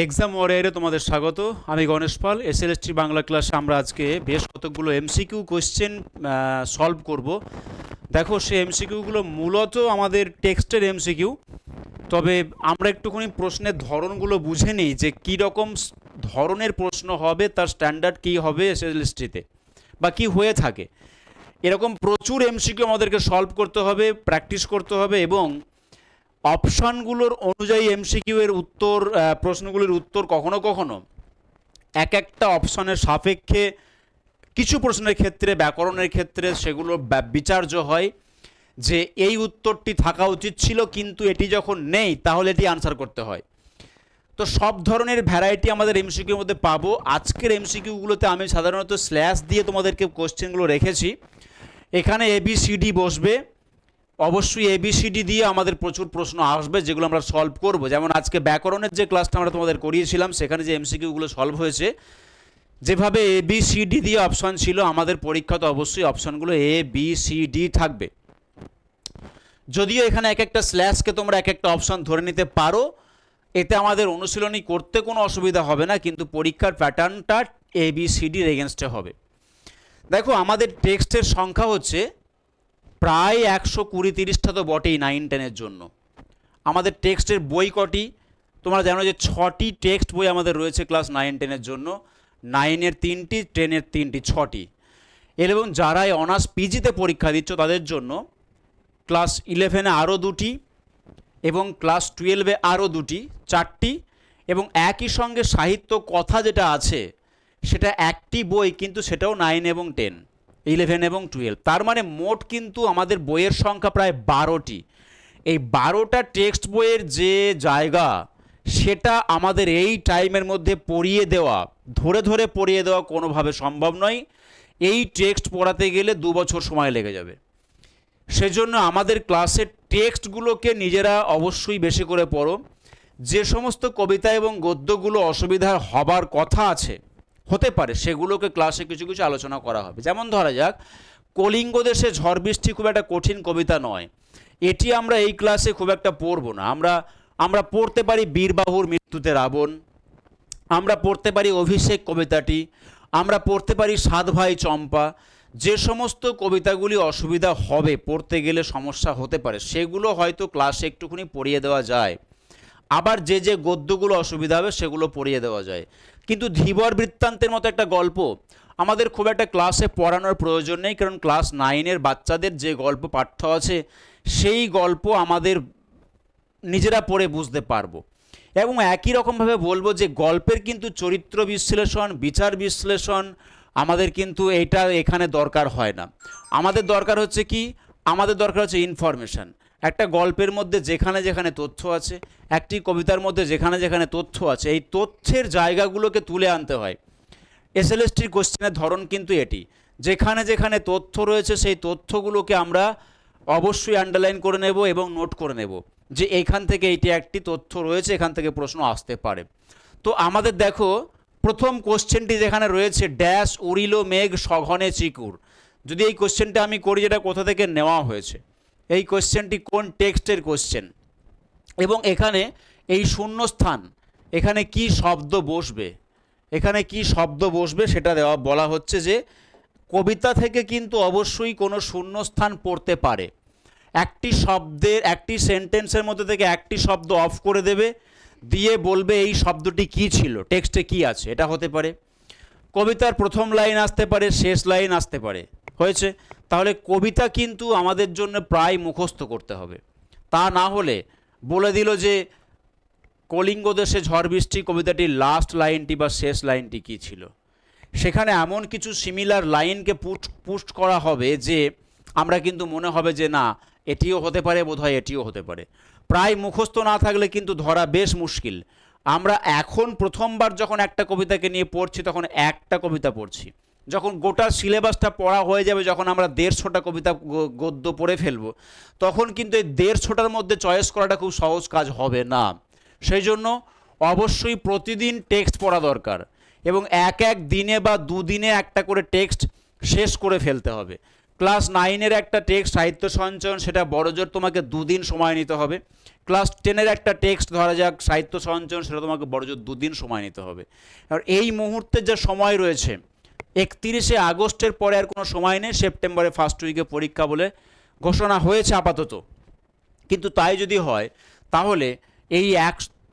Exam ওয়ারিয়ারে তোমাদের স্বাগত। আমি গণেশ পাল। এসএলএসটি বাংলা ক্লাসে আমরা আজকে বেশ কতগুলো এমসিকিউ কোশ্চেন সলভ করব। দেখো, সেই এমসিকিউগুলো মূলত আমাদের টেক্সটের এমসিকিউ, তবে আমরা একটুখানি প্রশ্নের ধরনগুলো বুঝে নিই যে কী রকম ধরনের প্রশ্ন হবে, তার স্ট্যান্ডার্ড কী হবে এসএলএসটিতে বা কী হয়ে থাকে। এরকম প্রচুর এমসিকিউ আমাদেরকে সলভ করতে হবে, প্র্যাকটিস করতে হবে এবং অপশানগুলোর অনুযায়ী এমসিকিউ এর উত্তর, প্রশ্নগুলির উত্তর কখনো কখনো এক একটা অপশানের সাপেক্ষে কিছু প্রশ্নের ক্ষেত্রে, ব্যাকরণের ক্ষেত্রে সেগুলো বিচার্য হয় যে এই উত্তরটি থাকা উচিত ছিল, কিন্তু এটি যখন নেই তাহলে এটি আনসার করতে হয়। তো সব ধরনের ভ্যারাইটি আমাদের এমসিকিউর মধ্যে পাবো। আজকের এমসিকিউগুলোতে আমি সাধারণত স্ল্যাশ দিয়ে তোমাদেরকে কোশ্চেনগুলো রেখেছি। এখানে এবিসিডি বসবে, অবশ্যই এবিসিডি দিয়ে আমাদের প্রচুর প্রশ্ন আসবে যেগুলো আমরা সলভ করব। যেমন আজকে ব্যাকরণের যে ক্লাসটা আমরা তোমাদের করিয়েছিলাম, সেখানে যে এমসিকিউগুলো সলভ হয়েছে, যেভাবে এবিসিডি দিয়ে অপশান ছিল, আমাদের পরীক্ষাতে অবশ্যই অপশানগুলো এবিসিডি থাকবে। যদিও এখানে এক একটা স্ল্যাশকে তোমরা এক একটা অপশান ধরে নিতে পারো, এতে আমাদের অনুশীলনী করতে কোনো অসুবিধা হবে না, কিন্তু পরীক্ষার প্যাটার্নটা এবিসিডির এগেনস্টে হবে। দেখো, আমাদের টেক্সটের সংখ্যা হচ্ছে প্রায় 120-30টা তো বটেই 9-10-এর জন্য। আমাদের টেক্সটের বই কটি? তোমরা জানো যে 6টি টেক্সট বই আমাদের রয়েছে ক্লাস 9-10-এর জন্য। 9-এর 3টি, 10-এর 3টি, 6টি। এবং যারা অনার্স পিজিতে পরীক্ষা দিচ্ছ তাদের জন্য ক্লাস 11-এ আরও 2টি এবং ক্লাস 12-এ আরও 2টি, 4টি, এবং একই সঙ্গে সাহিত্য কথা যেটা আছে সেটা একটি বই, কিন্তু সেটাও 9 এবং 10, 11 এবং 12। তার মানে মোট কিন্তু আমাদের বইয়ের সংখ্যা প্রায় 12টি। এই 12টা টেক্সট বইয়ের যে জায়গা, সেটা আমাদের এই টাইমের মধ্যে পড়িয়ে দেওয়া, ধরে ধরে পড়িয়ে দেওয়া কোনোভাবে সম্ভব নয়। এই টেক্সট পড়াতে গেলে 2 বছর সময় লেগে যাবে। সেজন্য আমাদের ক্লাসের টেক্সটগুলোকে নিজেরা অবশ্যই বেশি করে পড়ো। যে সমস্ত কবিতা এবং গদ্যগুলো অসুবিধা হবার কথা আছে, হতে পারে, সেগুলোকে ক্লাসে কিছু কিছু আলোচনা করা হবে। যেমন ধরা যাক, কলিঙ্গ দেশে ঝড় বৃষ্টি খুব একটা কঠিন কবিতা নয়, এটি আমরা এই ক্লাসে খুব একটা পড়ব না। আমরা পড়তে পারি বীরবাহুর মৃত্যুতে রাবণ, আমরা পড়তে পারি অভিষেক কবিতাটি, আমরা পড়তে পারি সাত ভাই চম্পা। যে সমস্ত কবিতাগুলি অসুবিধা হবে, পড়তে গেলে সমস্যা হতে পারে, সেগুলো হয়তো ক্লাসে একটুখানি পড়িয়ে দেওয়া যায়। আবার যে যে গদ্যগুলো অসুবিধা হবে সেগুলো পড়িয়ে দেওয়া যায়। কিন্তু ধীবর বৃত্তান্তের মতো একটা গল্প আমাদের খুব একটা ক্লাসে পড়ানোর প্রয়োজন নেই, কারণ ক্লাস 9-এর বাচ্চাদের যে গল্প পাঠ্য আছে সেই গল্প আমাদের নিজেরা পড়ে বুঝতে পারবো। এবং একই রকমভাবে বলবো যে গল্পের কিন্তু চরিত্র বিশ্লেষণ, বিচার বিশ্লেষণ আমাদের কিন্তু এইটা এখানে দরকার হয় না। আমাদের দরকার হচ্ছে কি? আমাদের দরকার হচ্ছে ইনফরমেশান। একটা গল্পের মধ্যে যেখানে যেখানে তথ্য আছে, একটি কবিতার মধ্যে যেখানে যেখানে তথ্য আছে, এই তথ্যের জায়গাগুলোকে তুলে আনতে হয়। এসএলএসটির কোশ্চেনের ধরন কিন্তু এটি, যেখানে যেখানে তথ্য রয়েছে সেই তথ্যগুলোকে আমরা অবশ্যই আন্ডারলাইন করে নেব এবং নোট করে নেব যে এইখান থেকে এইটি একটি তথ্য রয়েছে, এখান থেকে প্রশ্ন আসতে পারে। তো আমাদের দেখো, প্রথম কোশ্চেনটি যেখানে রয়েছে, ড্যাশ উড়িল মেঘ সঘনে চিকুর। যদি এই কোশ্চেনটা আমি করি, যেটা কোথা থেকে নেওয়া হয়েছে, এই কোশ্চেনটি কোন টেক্সটের কোশ্চেন, এবং এখানে এই শূন্যস্থান, এখানে কি শব্দ বসবে, এখানে কি শব্দ বসবে সেটা দেওয়া বলা হচ্ছে যে কবিতা থেকে কিন্তু অবশ্যই কোনো শূন্যস্থান পড়তে পারে। একটি শব্দের, একটি সেন্টেন্সের মধ্যে থেকে একটি শব্দ অফ করে দেবে, দিয়ে বলবে এই শব্দটি কি ছিল, টেক্সটে কি আছে। এটা হতে পারে কবিতার প্রথম লাইন আসতে পারে, শেষ লাইন আসতে পারে। হয়েছে? তাহলে কবিতা কিন্তু আমাদের জন্য প্রায় মুখস্থ করতে হবে। তা না হলে বলে দিল যে কলিঙ্গ দেশে ঝড় বৃষ্টি কবিতাটির লাস্ট লাইনটি বা শেষ লাইনটি কী ছিল, সেখানে এমন কিছু সিমিলার লাইনকে পুট করা হবে যে আমরা কিন্তু মনে হবে যে না, এটিও হতে পারে, বোধহয় এটিও হতে পারে। প্রায় মুখস্থ না থাকলে কিন্তু ধরা বেশ মুশকিল। আমরা এখন প্রথমবার যখন একটা কবিতাকে নিয়ে পড়ছি, তখন একটা কবিতা পড়ছি। যখন গোটা সিলেবাসটা পড়া হয়ে যাবে, যখন আমরা 150টা কবিতা গদ্য পড়ে ফেলবো, তখন কিন্তু এই 150টার মধ্যে চয়েস করাটা খুব সহজ কাজ হবে না। সেই জন্য অবশ্যই প্রতিদিন টেক্সট পড়া দরকার, এবং এক এক দিনে বা দুদিনে একটা করে টেক্সট শেষ করে ফেলতে হবে। ক্লাস 9-এর একটা টেক্সট সাহিত্য সঞ্চয়ন, সেটা বড়জোর তোমাকে 2 দিন সময় নিতে হবে, ক্লাস 10-এর একটা টেক্সট ধরা যাক সাহিত্য সঞ্চয়ন, সেটা তোমাকে বড়জোর 2 দিন সময় নিতে হবে। আর এই মুহূর্তে যে সময় রয়েছে 31শে আগস্টের পরে আর কোনো সময় নেই, সেপ্টেম্বরের ফার্স্ট উইকে পরীক্ষা বলে ঘোষণা হয়েছে আপাতত। কিন্তু তাই যদি হয় তাহলে এই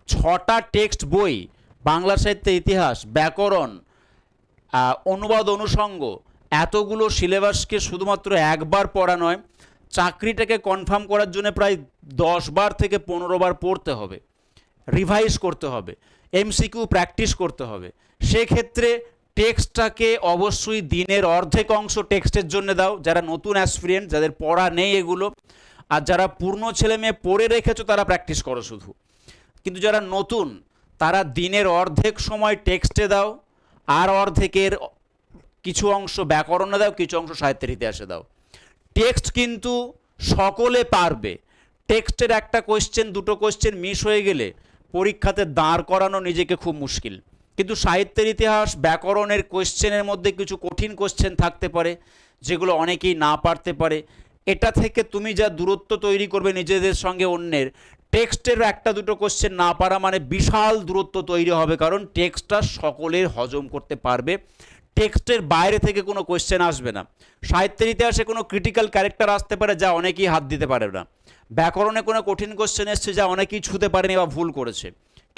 6টা টেক্সট বই, বাংলা সাহিত্যের ইতিহাস, ব্যাকরণ, অনুবাদ, অনুষঙ্গ, এতগুলো সিলেবাসকে শুধুমাত্র একবার পড়া নয়, চাকরিটাকে কনফার্ম করার জন্য প্রায় 10 বার থেকে 15 বার পড়তে হবে, রিভাইজ করতে হবে, এমসিকিউ প্র্যাকটিস করতে হবে। সেক্ষেত্রে টেক্সটটাকে অবশ্যই দিনের অর্ধেক অংশ টেক্সটের জন্য দাও, যারা নতুন অ্যাসপিরিয়েন্ট, যাদের পড়া নেই এগুলো। আর যারা পূর্ণ ছেলে মেয়ে পড়ে রেখেছো তারা প্র্যাকটিস করো শুধু। কিন্তু যারা নতুন তারা দিনের অর্ধেক সময় টেক্সটে দাও, আর অর্ধেকের কিছু অংশ ব্যাকরণে দাও, কিছু অংশ সাহিত্যের ইতিহাসে দাও। টেক্সট কিন্তু সকলে পারবে। টেক্সটের একটা কোয়েশ্চেন, দুটো কোয়েশ্চেন মিস হয়ে গেলে পরীক্ষাতে দাঁড় করানো নিজেকে খুব মুশকিল। কিন্তু সাহিত্যের ইতিহাস, ব্যাকরণের কোয়েশ্চেনের মধ্যে কিছু কঠিন কোয়েশ্চেন থাকতে পারে যেগুলো অনেকেই না পারতে পারে। এটা থেকে তুমি যা দূরত্ব তৈরি করবে নিজেদের সঙ্গে অন্যের, টেক্সটের একটা দুটো কোয়েশ্চেন না পারা মানে বিশাল দূরত্ব তৈরি হবে, কারণ টেক্সটটা সকলের হজম করতে পারবে। টেক্সটের বাইরে থেকে কোনো কোয়েশ্চেন আসবে না। সাহিত্যের ইতিহাসে কোনো ক্রিটিক্যাল ক্যারেক্টার আসতে পারে যা অনেকেই হাত দিতে পারে না। ব্যাকরণে কোনো কঠিন কোয়েশ্চেন এসছে যা অনেকেই ছুঁতে পারেনি বা ভুল করেছে।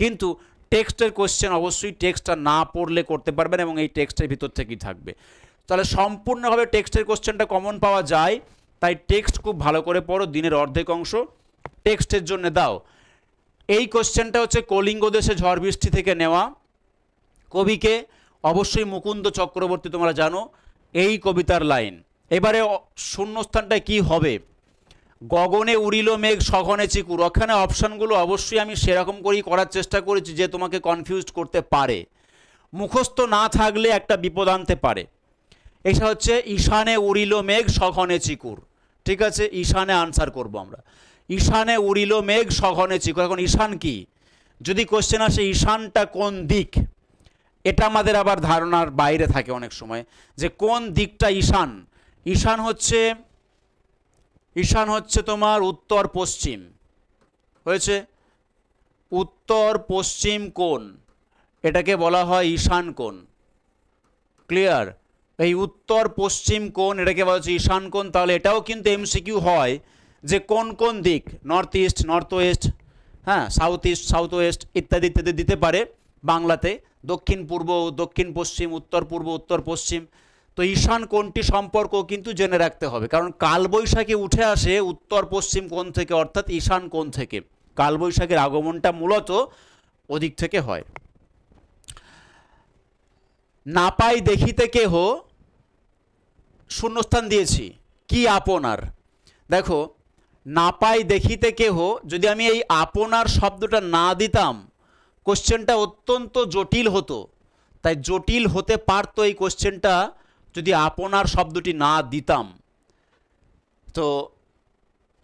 কিন্তু টেক্সটের কোয়েশ্চেন অবশ্যই টেক্সটটা না পড়লে করতে পারবেন এবং এই টেক্সটের ভিতর থেকেই থাকবে। তাহলে সম্পূর্ণভাবে টেক্সটের কোয়েশ্চেনটা কমন পাওয়া যায়, তাই টেক্সট খুব ভালো করে পড়ো, দিনের অর্ধেক অংশ টেক্সটের জন্য দাও। এই কোয়েশ্চেনটা হচ্ছে কলিঙ্গ দেশে ঝড় বৃষ্টি থেকে নেওয়া। কবিকে অবশ্যই মুকুন্দ চক্রবর্তী, তোমরা জানো এই কবিতার লাইন। এবারে শূন্যস্থানটায় কি হবে? গগনে উড়িল মেঘ সঘনে চিকুর। ওখানে অপশানগুলো অবশ্যই আমি সেরকম করেই করার চেষ্টা করেছি যে তোমাকে কনফিউজ করতে পারে, মুখস্থ না থাকলে একটা বিপদ আনতে পারে। এটা হচ্ছে ঈশানে উড়িল মেঘ সঘনে চিকুর। ঠিক আছে, ঈশানে আনসার করব আমরা। ঈশানে উড়িল মেঘ সঘনে চিকুর। এখন ঈশান কি? যদি কোশ্চেন আসে ঈশানটা কোন দিক, এটা আমাদের আবার ধারণার বাইরে থাকে অনেক সময় যে কোন দিকটা ঈশান। ঈশান হচ্ছে তোমার উত্তর পশ্চিম, হয়েছে উত্তর পশ্চিম কোণ, এটাকে বলা হয় ঈশান কোণ। ক্লিয়ার? এই উত্তর পশ্চিম কোণ এটাকে বলা হচ্ছে ঈশান কোণ। তাহলে এটাও কিন্তু এমসিকিউ হয় যে কোন কোন দিক, নর্থ ইস্ট, নর্থ ওয়েস্ট, হ্যাঁ, সাউথ ইস্ট, সাউথ ওয়েস্ট ইত্যাদি ইত্যাদি দিতে পারে বাংলাতে। দক্ষিণ পূর্ব, দক্ষিণ পশ্চিম, উত্তর পূর্ব, উত্তর পশ্চিম। তো ঈশান কোণটি সম্পর্ক কিন্তু জেনে রাখতে হবে, কারণ কালবৈশাখী উঠে আসে উত্তর পশ্চিম কোণ থেকে, অর্থাৎ ঈশান কোণ থেকে। কালবৈশাখীর আগমনটা মূলত ওদিক থেকে হয়। না পাই দেখিতে কেহ, শূন্যস্থান দিয়েছি, কি আপনার। দেখো, না পাই দেখিতে কেহ, যদি আমি এই আপনার শব্দটা না দিতাম কোশ্চেনটা অত্যন্ত জটিল হতো। তাই জটিল হতে পারতো এই কোশ্চেনটা যদি আপনার শব্দটি না দিতাম। তো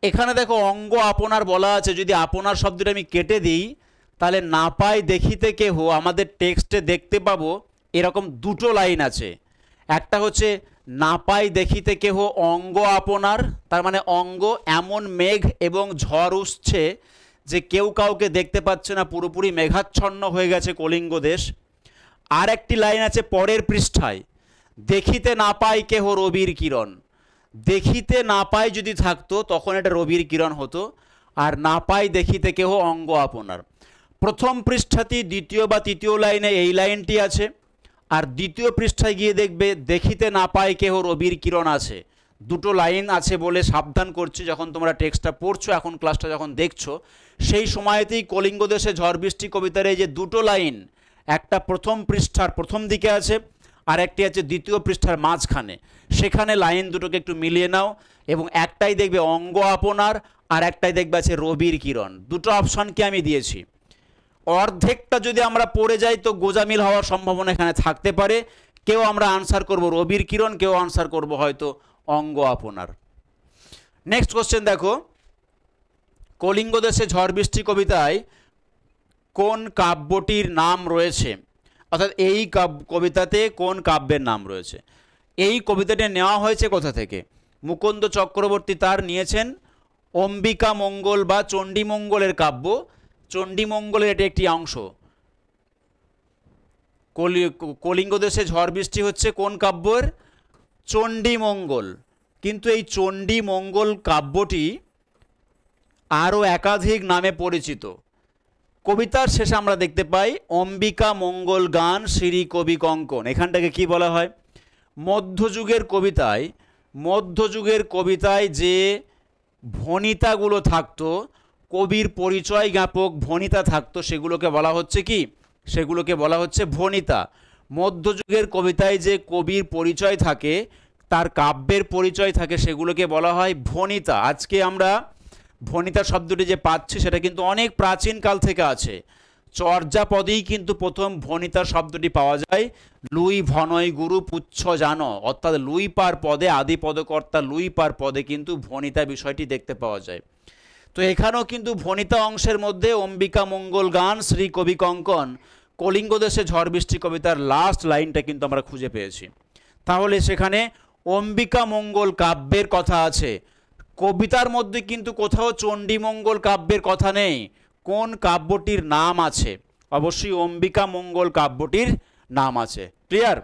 এখানে দেখো অঙ্গ আপনার বলা আছে, যদি আপনার শব্দটা আমি কেটে দিই তাহলে না পাই দেখিতে কেহ আমাদের টেক্সটে দেখতে পাবো এরকম দুটো লাইন আছে। একটা হচ্ছে না পাই দেখিতে কেহ অঙ্গ আপনার, তার মানে অঙ্গ এমন মেঘ এবং ঝড় উঠছে যে কেউ কাউকে দেখতে পাচ্ছে না, পুরোপুরি মেঘাচ্ছন্ন হয়ে গেছে কলিঙ্গ দেশ। আর একটি লাইন আছে পরের পৃষ্ঠায়, দেখিতে না পাই কেহ রবির কিরণ। দেখিতে না পাই যদি থাকতো তখন এটা রবির কিরণ হতো, আর না পাই দেখিতে কেহ অঙ্গ আপনার। প্রথম পৃষ্ঠাটি দ্বিতীয় বা তৃতীয় লাইনে এই লাইনটি আছে, আর দ্বিতীয় পৃষ্ঠায় গিয়ে দেখবে দেখিতে না পাই কেহ রবির কিরণ আছে। দুটো লাইন আছে বলে সাবধান করছি, যখন তোমরা টেক্সটটা পড়ছো, এখন ক্লাসটা যখন দেখছো, সেই সময়তেই কলিঙ্গ দেশে ঝড় বৃষ্টি কবিতার এই যে দুটো লাইন, একটা প্রথম পৃষ্ঠার প্রথম দিকে আছে আর একটি আছে দ্বিতীয় পৃষ্ঠার মাঝখানে, সেখানে লাইন দুটোকে একটু মিলিয়ে নাও। এবং একটাই দেখবে অঙ্গ আপনার, আর একটাই দেখবে আছে রবির কিরণ। দুটো অপশানকে আমি দিয়েছি। অর্ধেকটা যদি আমরা পড়ে যাই তো গোজামিল হওয়ার সম্ভাবনা এখানে থাকতে পারে। কেউ আমরা আনসার করব রবির কিরণ, কেউ আনসার করব হয়তো অঙ্গ আপনার। নেক্সট কোশ্চেন দেখো, কলিঙ্গ দেশে ঝড় বৃষ্টি কবিতায় কোন কাব্যটির নাম রয়েছে, অর্থাৎ এই কবিতাতে কোন কাব্যের নাম রয়েছে। এই কবিতাটি নেওয়া হয়েছে কোথা থেকে? মুকুন্দ চক্রবর্তী তার নিয়েছেন অম্বিকা মঙ্গল বা চণ্ডীমঙ্গলের কাব্য। চণ্ডীমঙ্গলের এটি একটি অংশ। কলিঙ্গ দেশে ঝড় বৃষ্টি হচ্ছে কোন কাব্যের? চণ্ডীমঙ্গল। কিন্তু এই চণ্ডীমঙ্গল কাব্যটি আরও একাধিক নামে পরিচিত। কবিতার শেষে আমরা দেখতে পাই অম্বিকা মঙ্গল গান শ্রী কবি কঙ্কন। এখানটাকে কি বলা হয়? মধ্যযুগের কবিতায় যে ভণিতাগুলো থাকতো, কবির পরিচয় জ্ঞাপক ভণিতা থাকতো, সেগুলোকে বলা হচ্ছে কি? সেগুলোকে বলা হচ্ছে ভণিতা। মধ্যযুগের কবিতায় যে কবির পরিচয় থাকে, তার কাব্যের পরিচয় থাকে, সেগুলোকে বলা হয় ভণিতা। আজকে আমরা ভণিতা শব্দটি যে পাচ্ছি সেটা কিন্তু অনেক প্রাচীন কাল থেকে আছে। চর্যাপদেই কিন্তু প্রথম ভণিতা শব্দটি পাওয়া যায়। লুই ভনয় গুরু পুচ্ছ জানো, অর্থাৎ লুই পার পদে, আদি পদকর্তা লুই পার পদে কিন্তু ভণিতা বিষয়টি দেখতে পাওয়া যায়। তো এখানেও কিন্তু ভণিতা অংশের মধ্যে অম্বিকা মঙ্গল গান শ্রী কবি কঙ্কন, কলিঙ্গ দেশে ঝড় বৃষ্টি কবিতার লাস্ট লাইনটা কিন্তু আমরা খুঁজে পেয়েছি। তাহলে সেখানে অম্বিকা মঙ্গল কাব্যের কথা আছে, কবিতার মধ্যে কিন্তু কোথাও চণ্ডীমঙ্গল কাব্যের কথা নেই। কোন কাব্যটির নাম আছে? অবশ্যই অম্বিকা মঙ্গল কাব্যটির নাম আছে। ক্লিয়ার?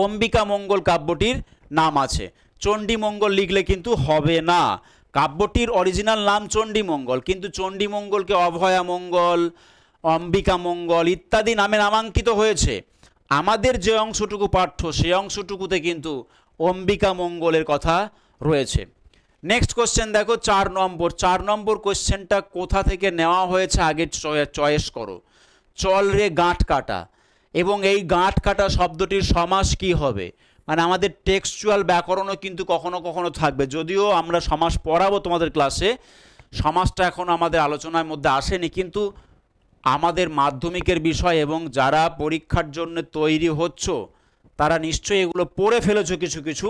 অম্বিকা মঙ্গল কাব্যটির নাম আছে, চণ্ডীমঙ্গল লিখলে কিন্তু হবে না। কাব্যটির অরিজিনাল নাম চণ্ডীমঙ্গল, কিন্তু চণ্ডীমঙ্গলকে অভয়া মঙ্গল, অম্বিকা মঙ্গল ইত্যাদি নামে নামাঙ্কিত হয়েছে। আমাদের যে অংশটুকু পাঠ্য সেই অংশটুকুতে কিন্তু অম্বিকা মঙ্গলের কথা রয়েছে। নেক্সট কোশ্চেন দেখো 4 নম্বর। 4 নম্বর কোশ্চেনটা কোথা থেকে নেওয়া হয়েছে আগে চয়েস করো। চল রে গাঁট কাটা, এবং এই গাঁট কাটা শব্দটির সমাস কি হবে? মানে আমাদের টেক্সচুয়াল ব্যাকরণও কিন্তু কখনো কখনো থাকবে, যদিও আমরা সমাস পড়াবো তোমাদের ক্লাসে, সমাসটা এখনও আমাদের আলোচনার মধ্যে আসেনি, কিন্তু আমাদের মাধ্যমিকের বিষয় এবং যারা পরীক্ষার জন্য তৈরি হচ্ছ তারা নিশ্চয়ই এগুলো পড়ে ফেলেছো কিছু কিছু।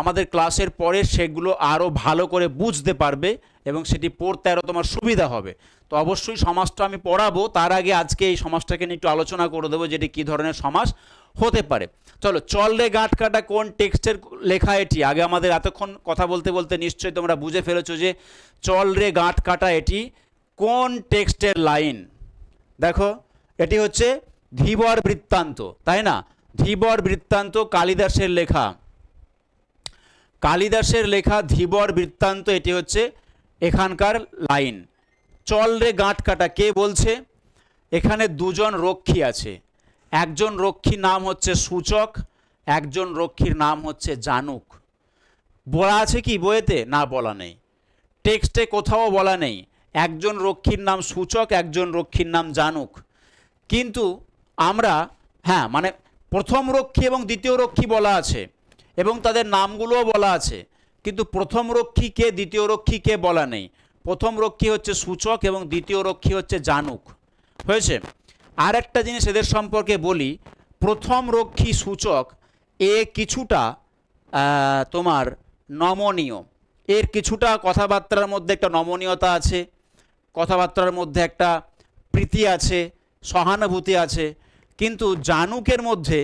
আমাদের ক্লাসের পরে সেগুলো আরও ভালো করে বুঝতে পারবে এবং সেটি পড়তে আরও তোমার সুবিধা হবে। তো অবশ্যই সমাসটা আমি পড়াবো, তার আগে আজকে এই সমাসটাকে নিয়ে একটু আলোচনা করে দেবো যেটি কী ধরনের সমাস হতে পারে। চলো, চল রে গাঁট কাটা কোন টেক্সটের লেখা এটি? আগে আমাদের এতক্ষণ কথা বলতে বলতে নিশ্চয়ই তোমরা বুঝে ফেলেছো যে চল রে গাঁট কাটা এটি কোন টেক্সটের লাইন। দেখো, এটি হচ্ছে ধীবর বৃত্তান্ত, তাই না? ধীবর বৃত্তান্ত কালিদাসের লেখা, কালিদাসের লেখা ধীবর বৃত্তান্ত, এটি হচ্ছে এখানকার লাইন। চল রে গাঁট কাটা কে বলছে? এখানে দুজন রক্ষী আছে, একজন রক্ষীর নাম হচ্ছে সূচক, একজন রক্ষীর নাম হচ্ছে জানুক। বলা আছে কি বইয়েতে? না, বলা নেই, টেক্সটে কোথাও বলা নেই। একজন রক্ষীর নাম সূচক, একজন রক্ষীর নাম জানুক। কিন্তু আমরা মানে প্রথম রক্ষী এবং দ্বিতীয় রক্ষী বলা আছে এবং তাদের নামগুলোও বলা আছে, কিন্তু প্রথম রক্ষী কে, দ্বিতীয় রক্ষী কে বলা নেই। প্রথম রক্ষী হচ্ছে সূচক এবং দ্বিতীয় রক্ষী হচ্ছে জানুক। হয়েছে? আর একটা জিনিস এদের সম্পর্কে বলি, প্রথম রক্ষী সূচক এ কিছুটা তোমার নমনীয়, এর কিছুটা কথাবার্তার মধ্যে একটা নমনীয়তা আছে, কথাবার্তার মধ্যে একটা প্রীতি আছে, সহানুভূতি আছে। কিন্তু জানুকের মধ্যে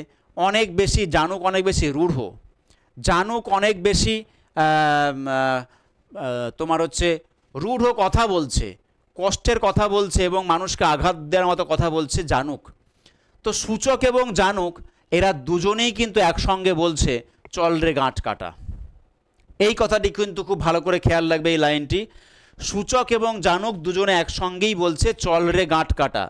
জানুক অনেক বেশি রূঢ়, জানুক অনেক বেশি তোমার হচ্ছে রূঢ় কথা বলছে, কষ্টের কথা বলছে এবং মানুষকে আঘাত দেওয়ার মতো কথা বলছে জানুক। তো সূচক এবং জানুক এরা দুজনেই কিন্তু একসঙ্গে বলছে চল রে গাঁট কাটা। এই কথাটি কিন্তু খুব ভালো করে খেয়াল রাখবে, এই লাইনটি। সূচক এবং জানুক দুজনে একসঙ্গেই বলছে চল রে গাঁট কাটা।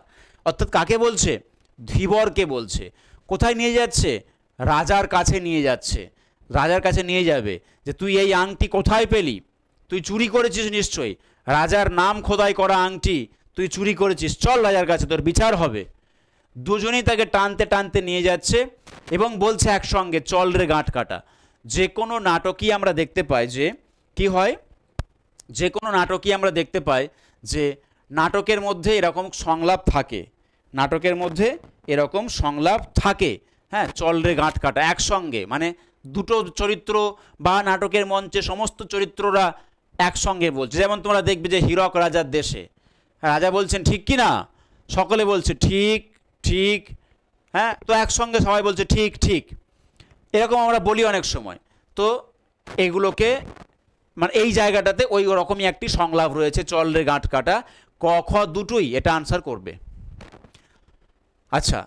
অর্থাৎ কাকে বলছে? ধীবরকে বলছে। কোথায় নিয়ে যাচ্ছে? রাজার কাছে নিয়ে যাচ্ছে। রাজার কাছে নিয়ে যাবে যে তুই এই আংটি কোথায় পেলি? তুই চুরি করেছিস নিশ্চয়ই, রাজার নাম খোদাই করা আংটি তুই চুরি করেছিস, চল রাজার কাছে, তোর বিচার হবে। দুজনেই তাকে টানতে টানতে নিয়ে যাচ্ছে এবং বলছে একসঙ্গে চল রে গাঁট কাটা। যে কোনো নাটকই আমরা দেখতে পাই যে কি হয়, যে কোনো নাটকই আমরা দেখতে পাই যে নাটকের মধ্যে এরকম সংলাপ থাকে, নাটকের মধ্যে এরকম সংলাপ থাকে। হ্যাঁ, চল রে গাঁট কাটা একসঙ্গে, মানে দুটো চরিত্র বা নাটকের মঞ্চে সমস্ত চরিত্ররা একসঙ্গে বলছে। যেমন তোমরা দেখবে যে হীরক রাজার দেশে রাজা বলছেন ঠিক কি না, সকলে বলছে ঠিক ঠিক, হ্যাঁ, তো একসঙ্গে সবাই বলছে ঠিক ঠিক, এরকম আমরা বলি অনেক সময়। তো এগুলোকে মানে এই জায়গাটাতে ওই রকমই একটি সংলাপ রয়েছে, চল রে গাঁট কাটা। ক খ দুটোই এটা আনসার করবে। আচ্ছা,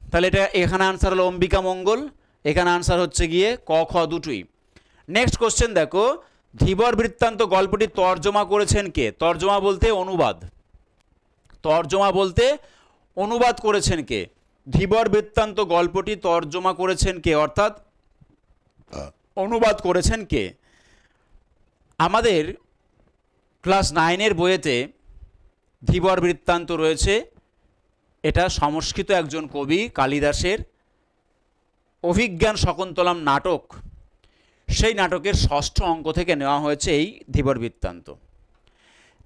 তাহলে এটা এখানে আনসার হলো অম্বিকা মঙ্গল, এখানে আনসার হচ্ছে গিয়ে ক খ দুটোই। নেক্সট কোশ্চেন দেখো, ধীবর বৃত্তান্ত গল্পটি তর্জমা করেছেন কে? তর্জমা বলতে অনুবাদ, তর্জমা বলতে অনুবাদ করেছেন কে? ধীবর বৃত্তান্ত গল্পটি তর্জমা করেছেন কে, অর্থাৎ অনুবাদ করেছেন কে? আমাদের ক্লাস 9-এর বইয়েতে ধীবর বৃত্তান্ত রয়েছে। এটা সংস্কৃত একজন কবি কালিদাসের অভিজ্ঞান শকুন্তলম নাটক, সেই নাটকের ষষ্ঠ অঙ্ক থেকে নেওয়া হয়েছে এই ধীবর বৃত্তান্ত।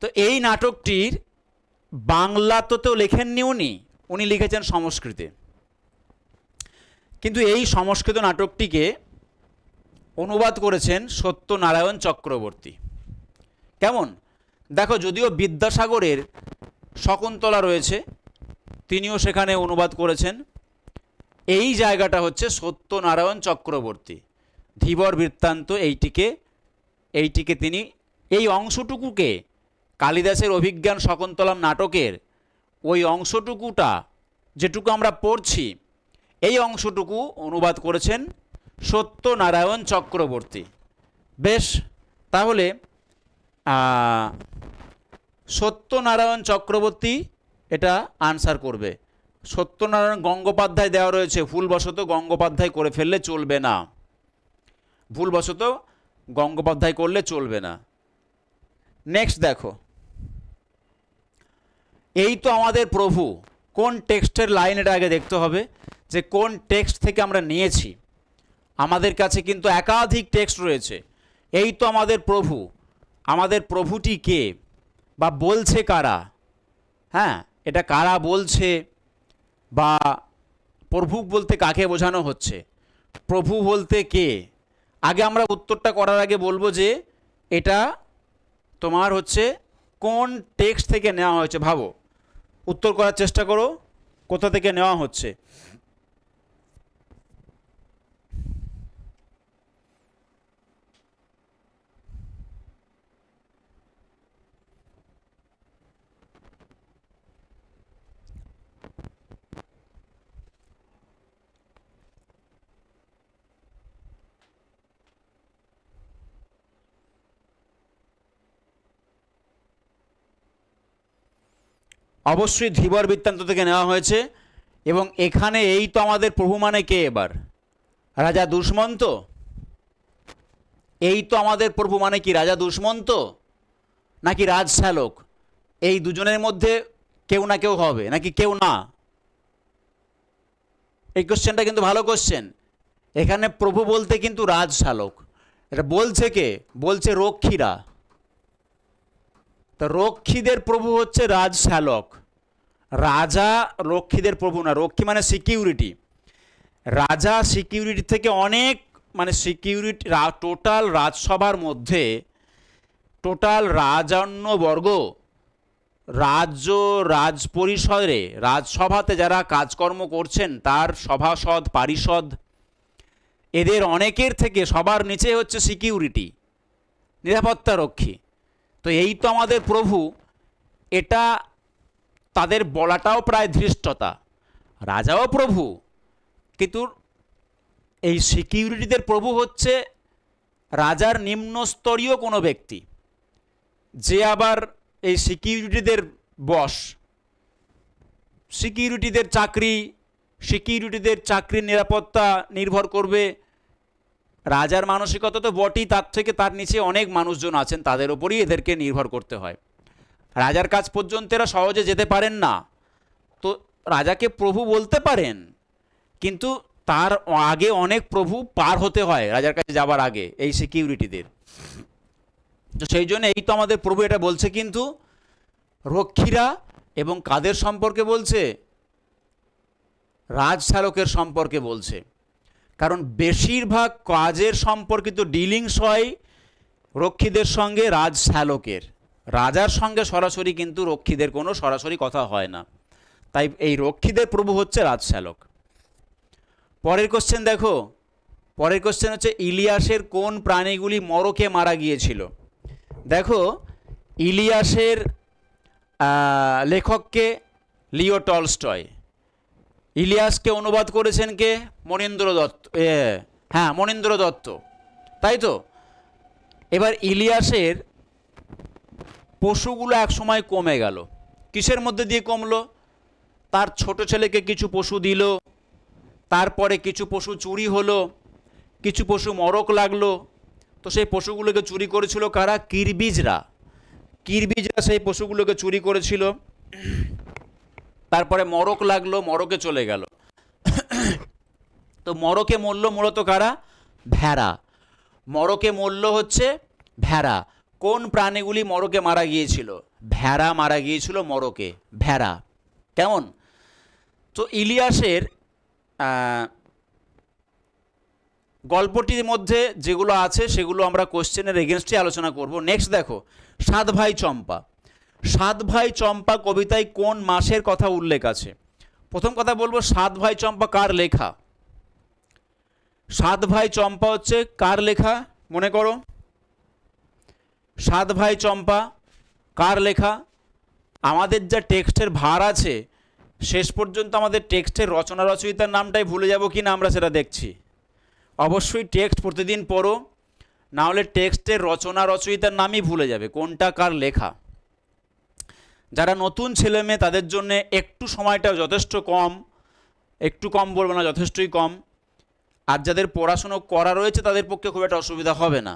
তো এই নাটকটির বাংলাতেও লেখেননি উনি, উনি লিখেছেন সংস্কৃতে। কিন্তু এই সংস্কৃত নাটকটিকে অনুবাদ করেছেন সত্যনারায়ণ চক্রবর্তী। কেমন দেখো, যদিও বিদ্যাসাগরের শকুন্তলা রয়েছে, তিনিও সেখানে অনুবাদ করেছেন, এই জায়গাটা হচ্ছে সত্যনারায়ণ চক্রবর্তী। ধীবর বৃত্তান্ত এইটিকে তিনি এই অংশটুকুকে কালিদাসের অভিজ্ঞান শকুন্তলম নাটকের ওই অংশটুকুটা যেটুকু আমরা পড়ছি, এই অংশটুকু অনুবাদ করেছেন সত্যনারায়ণ চক্রবর্তী। বেশ, তাহলে সত্যনারায়ণ চক্রবর্তী এটা আনসার করবে। সত্যনারায়ণ গঙ্গোপাধ্যায় দেওয়া রয়েছে, ভুলবশত গঙ্গোপাধ্যায় করে ফেললে চলবে না, ভুলবশত গঙ্গোপাধ্যায় করলে চলবে না। নেক্সট দেখো, এই তো আমাদের প্রভু, কোন টেক্সটের লাইন এটা আগে দেখতে হবে যে কোন টেক্সট থেকে আমরা নিয়েছি। আমাদের কাছে কিন্তু একাধিক টেক্সট রয়েছে। এই তো আমাদের প্রভু, আমাদের প্রভুটি কে বা বলছে কারা? হ্যাঁ, এটা কারা বলছে বা প্রভু বলতে কাকে বোঝানো হচ্ছে, প্রভু বলতে কে? আগে আমরা উত্তরটা করার আগে বলবো যে এটা তোমার হচ্ছে কোন টেক্সট থেকে নেওয়া হয়েছে। ভাবো, উত্তর করার চেষ্টা করো কোথা থেকে নেওয়া হচ্ছে। অবশ্যই ধীবর বৃত্তান্ত থেকে নেওয়া হয়েছে। এবং এখানে এই তো আমাদের প্রভু মানে কে? এবার রাজা দুষ্মন্ত। এই তো আমাদের প্রভু মানে কি রাজা দুষ্মন্ত নাকি রাজশ্যালক? এই দুজনের মধ্যে কেউ না কেউ হবে নাকি কেউ না? এই কোশ্চেনটা কিন্তু ভালো কোশ্চেন। এখানে প্রভু বলতে কিন্তু রাজশ্যালক, এটা বলছে কে? বলছে রক্ষীরা। তো রক্ষীদের প্রভু হচ্ছে রাজশ্যালক, রাজা রক্ষীদের প্রভু না। রক্ষী মানে সিকিউরিটি, রাজা সিকিউরিটি থেকে অনেক, মানে সিকিউরিটি টোটাল রাজসভার মধ্যে টোটাল রাজন্যবর্গ, রাজ্য রাজপরিষদে রাজসভাতে যারা কাজকর্ম করছেন তার সভাসদ পারিষদ, এদের অনেকের থেকে সবার নিচে হচ্ছে সিকিউরিটি, নিরাপত্তা রক্ষী। তো এই তো আমাদের প্রভু, এটা তাদের বলাটাও প্রায় ধৃষ্টতা। রাজাও প্রভু, কিন্তু এই সিকিউরিটিদের প্রভু হচ্ছে রাজার নিম্নস্তরীয় কোনো ব্যক্তি, যে আবার এই সিকিউরিটিদের বস। সিকিউরিটিদের চাকরির নিরাপত্তা নির্ভর করবে রাজার মানসিকতা তো বটেই, তার থেকে তার নিচে অনেক মানুষজন আছেন, তাদের ওপরই এদেরকে নির্ভর করতে হয়। রাজার কাছ পর্যন্ত এরা সহজে যেতে পারেন না। তো রাজাকে প্রভু বলতে পারেন, কিন্তু তার আগে অনেক প্রভু পার হতে হয় রাজার কাছে যাবার আগে এই সিকিউরিটিদের। তো সেই জন্য এই তো আমাদের প্রভু এটা বলছে কিন্তু রক্ষীরা, এবং কাদের সম্পর্কে বলছে? রাজশ্যালকের সম্পর্কে বলছে। কারণ বেশিরভাগ কাজের সম্পর্কিত ডিলিংস হয় রক্ষীদের সঙ্গে রাজশ্যালকের, রাজার সঙ্গে সরাসরি কিন্তু রক্ষীদের কোনো সরাসরি কথা হয় না। তাই এই রক্ষীদের প্রভু হচ্ছে রাজশ্যালক। পরের কোশ্চেন দেখো, পরের কোশ্চেন হচ্ছে ইলিয়াসের কোন প্রাণীগুলি মরকে মারা গিয়েছিল? দেখো ইলিয়াসের লেখককে লিও টলস্টয়, ইলিয়াসকে অনুবাদ করেছেন কে? মনীন্দ্র দত্ত, হ্যাঁ মনীন্দ্র দত্ত, তাই তো। এবার ইলিয়াসের পশুগুলো এক সময় কমে গেল, কিসের মধ্যে দিয়ে কমলো? তার ছোট ছেলেকে কিছু পশু দিল, তারপরে কিছু পশু চুরি হলো, কিছু পশু মরক লাগলো। তো সেই পশুগুলোকে চুরি করেছিল কারা? কিরবিজরা। কিরবিজরা সেই পশুগুলোকে চুরি করেছিল। তারপরে মরক লাগলো, মরকে চলে গেল। তো মরকে মরল মূলত কারা? ভেড়া। মরকে মরল হচ্ছে ভেড়া। কোন প্রাণীগুলি মরকে মারা গিয়েছিল? ভেড়া মারা গিয়েছিল মরকে, ভেড়া। কেমন? তো ইলিয়াসের গল্পটির মধ্যে যেগুলো আছে সেগুলো আমরা কোশ্চেনের এগেনস্টে আলোচনা করব। নেক্সট দেখো, সাত ভাই চম্পা। সাত ভাই চম্পা কবিতায় কোন মাসের কথা উল্লেখ আছে? প্রথম কথা বলবো, সাত ভাই চম্পা কার লেখা? সাত ভাই চম্পা হচ্ছে কার লেখা মনে করো? সাত ভাই চম্পা কার লেখা? আমাদের যা টেক্সটের ভার আছে, শেষ পর্যন্ত আমাদের টেক্সটের রচনা রচয়িতার নামটাই ভুলে যাব কি না আমরা সেটা দেখছি। অবশ্যই টেক্সট প্রতিদিন পড়ো, না হলে টেক্সটের রচনা রচয়িতার নামই ভুলে যাবে, কোনটা কার লেখা। যারা নতুন ছেলে মেয়ে তাদের জন্য একটু সময়টা যথেষ্ট কম, একটু কম বলবো না, যথেষ্টই কম। আর যাদের পড়াশুনো করা রয়েছে তাদের পক্ষে খুব একটা অসুবিধা হবে না।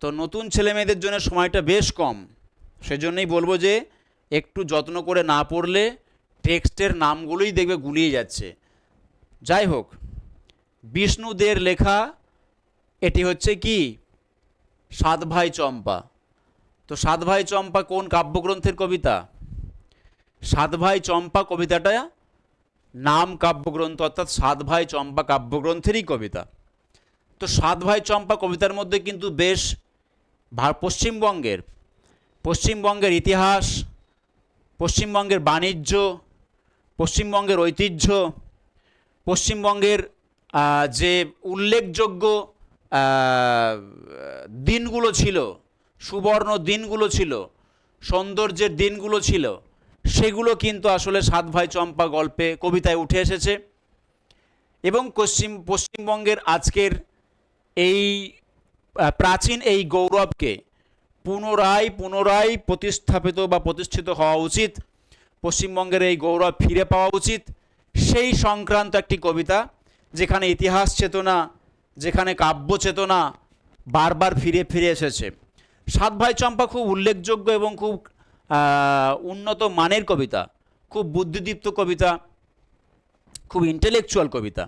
তো নতুন ছেলে মেয়েদের জন্য সময়টা বেশ কম, সেজন্যই বলবো যে একটু যত্ন করে না পড়লে টেক্সটের নামগুলোই দেখবে গুলিয়ে যাচ্ছে। যাই হোক, বিষ্ণুদের লেখা এটি হচ্ছে কি? সাত ভাই চম্পা। তো সাত ভাই চম্পা কোন কাব্যগ্রন্থের কবিতা? সাত ভাই চম্পা কবিতাটা নাম কাব্যগ্রন্থ, অর্থাৎ সাত ভাই চম্পা কাব্যগ্রন্থেরই কবিতা। তো সাত ভাই চম্পা কবিতার মধ্যে কিন্তু বেশ পশ্চিমবঙ্গের ইতিহাস, পশ্চিমবঙ্গের বাণিজ্য, পশ্চিমবঙ্গের ঐতিহ্য, পশ্চিমবঙ্গের যে উল্লেখযোগ্য দিনগুলো ছিল, সুবর্ণ দিনগুলো ছিল, সৌন্দর্যের দিনগুলো ছিল, সেগুলো কিন্তু আসলে সাত ভাই চম্পা গল্পে কবিতায় উঠে এসেছে। এবং পশ্চিমবঙ্গের আজকের এই প্রাচীন এই গৌরবকে পুনরায় প্রতিস্থাপিত বা প্রতিষ্ঠিত হওয়া উচিত, পশ্চিমবঙ্গের এই গৌরব ফিরে পাওয়া উচিত, সেই সংক্রান্ত একটি কবিতা, যেখানে ইতিহাস চেতনা, যেখানে কাব্য চেতনা বারবার ফিরে এসেছে। সাত ভাই চম্পা খুব উল্লেখযোগ্য এবং খুব উন্নত মানের কবিতা, খুব বুদ্ধিদীপ্ত কবিতা, খুব ইন্টেলেকচুয়াল কবিতা।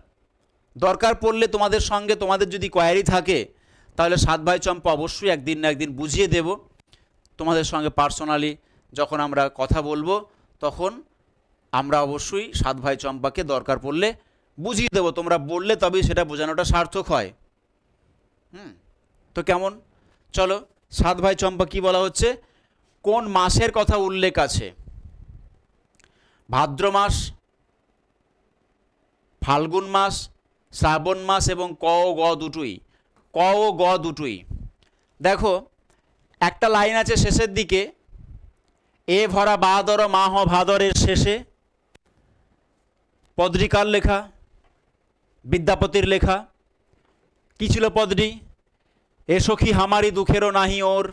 দরকার পড়লে তোমাদের সঙ্গে, তোমাদের যদি কোয়ারি থাকে তাহলে সাত ভাই চম্পা অবশ্যই একদিন না একদিন বুঝিয়ে দেব তোমাদের সঙ্গে পার্সোনালি। যখন আমরা কথা বলবো তখন আমরা অবশ্যই সাত ভাই চম্পাকে দরকার পড়লে বুঝিয়ে দেব, তোমরা বললে তবেই সেটা বোঝানোটা সার্থক হয়। তো কেমন? চলো, সাত ভাই চম্পা কি বলা হচ্ছে, কোন মাসের কথা উল্লেখ আছে? ভাদ্র মাস, ফাল্গুন মাস, শ্রাবণ মাস এবং ক ও গ দুটোই। দেখো একটা লাইন আছে শেষের দিকে, এ ভরা বাদর মাহ ভাদরের শেষে। পদটি কার লেখা? বিদ্যাপতির লেখা। কি ছিল পদটি? এ সখী হামারি দুঃখেরও নাহি ওর,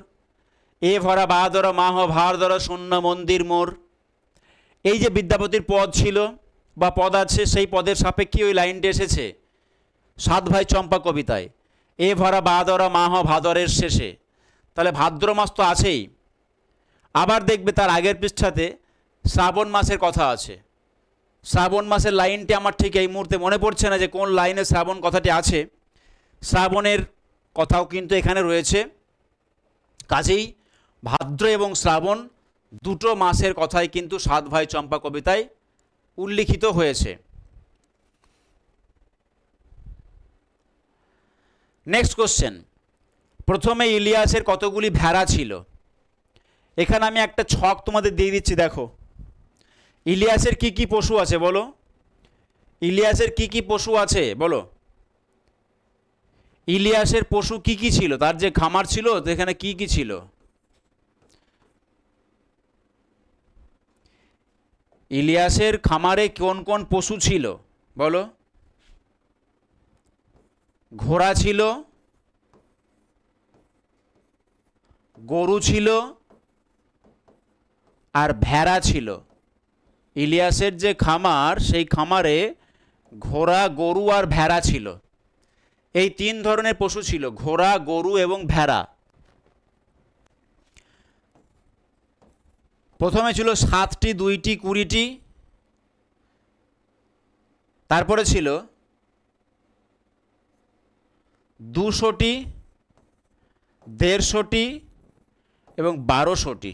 এ ভরা বাদর মাহ ভাদর শূন্য মন্দির মোর। এই যে বিদ্যাপতির পদ ছিল বা পদ আছে, সেই পদের সাপেক্ষে ওই লাইনটি এসেছে সাত ভাই চম্পা কবিতায়, এ ভরা বাদর মাহ ভাদরের শেষে। তাহলে ভাদ্র মাস তো আছেই, আবার দেখবে তার আগের পৃষ্ঠাতে শ্রাবণ মাসের কথা আছে। শ্রাবণ মাসের লাইনটি আমার ঠিক এই মুহূর্তে মনে পড়ছে না যে কোন লাইনে শ্রাবণ কথাটি আছে। শ্রাবণের কথাও কিন্তু এখানে রয়েছে। কাজেই ভাদ্র এবং শ্রাবণ দুটো মাসের কথাই কিন্তু সাত ভাই চম্পা কবিতায় উল্লিখিত হয়েছে। নেক্সট কোশ্চেন, প্রথমে ইলিয়াসের কতগুলি ভেড়া ছিল? এখানে আমি একটা ছক তোমাদের দিয়ে দিচ্ছি, দেখো ইলিয়াসের কি কি পশু আছে বলো? ইলিয়াসের কি কি পশু আছে বলো? ইলিয়াসের পশু কি কি ছিল? তার যে খামার ছিল সেখানে কি কি ছিল? ইলিয়াসের খামারে কোন কোন পশু ছিল বলো? ঘোড়া ছিল, গরু ছিল, আর ভেড়া ছিল। ইলিয়াসের যে খামার, সেই খামারে ঘোড়া, গরু আর ভেড়া ছিল। এই তিন ধরনের পশু ছিল, ঘোড়া, গরু এবং ভেড়া। প্রথমে ছিল 7টি, 2টি, 20টি। তারপরে ছিল 200টি, 150টি এবং 1200টি।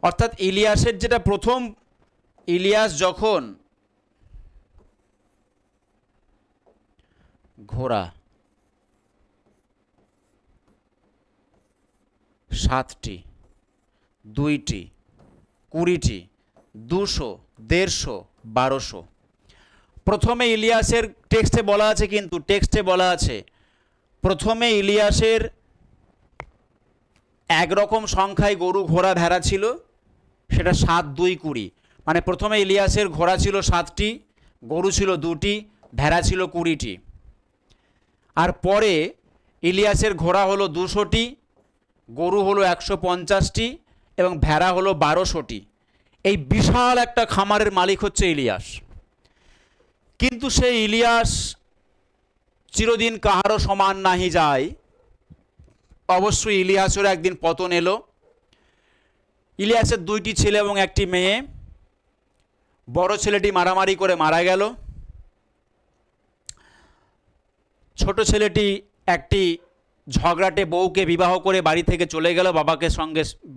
অর্থাৎ ইলিয়াসের যেটা প্রথম, ইলিয়াস যখন ঘোড়া 7টি, 2টি, 20টি, 200, 150, 1200। প্রথমে ইলিয়াসের টেক্সটে বলা আছে, কিন্তু টেক্সটে বলা আছে প্রথমে ইলিয়াসের একরকম সংখ্যায় গরু, ঘোড়া, ভেড়া ছিল, সেটা 7, 2, 20। মানে প্রথমে ইলিয়াসের ঘোড়া ছিল 7টি, গরু ছিল 2টি, ভেড়া ছিল 20টি। আর পরে ইলিয়াসের ঘোড়া হলো 200টি, গরু হলো 150টি এবং ভেড়া হলো 1200টি। এই বিশাল একটা খামারের মালিক হচ্ছে ইলিয়াস। কিন্তু সেই ইলিয়াস চিরদিন কাহারও সমান নাহি যায়। অবশ্যই ইলিয়াসের একদিন পতন এলো। ইলিয়াসের 2টি ছেলে এবং একটি মেয়ে। বড় ছেলেটি মারামারি করে মারা গেল। ছোট ছেলেটি একটি ঝগড়াটে বউকে বিবাহ করে বাড়ি থেকে চলে গেল,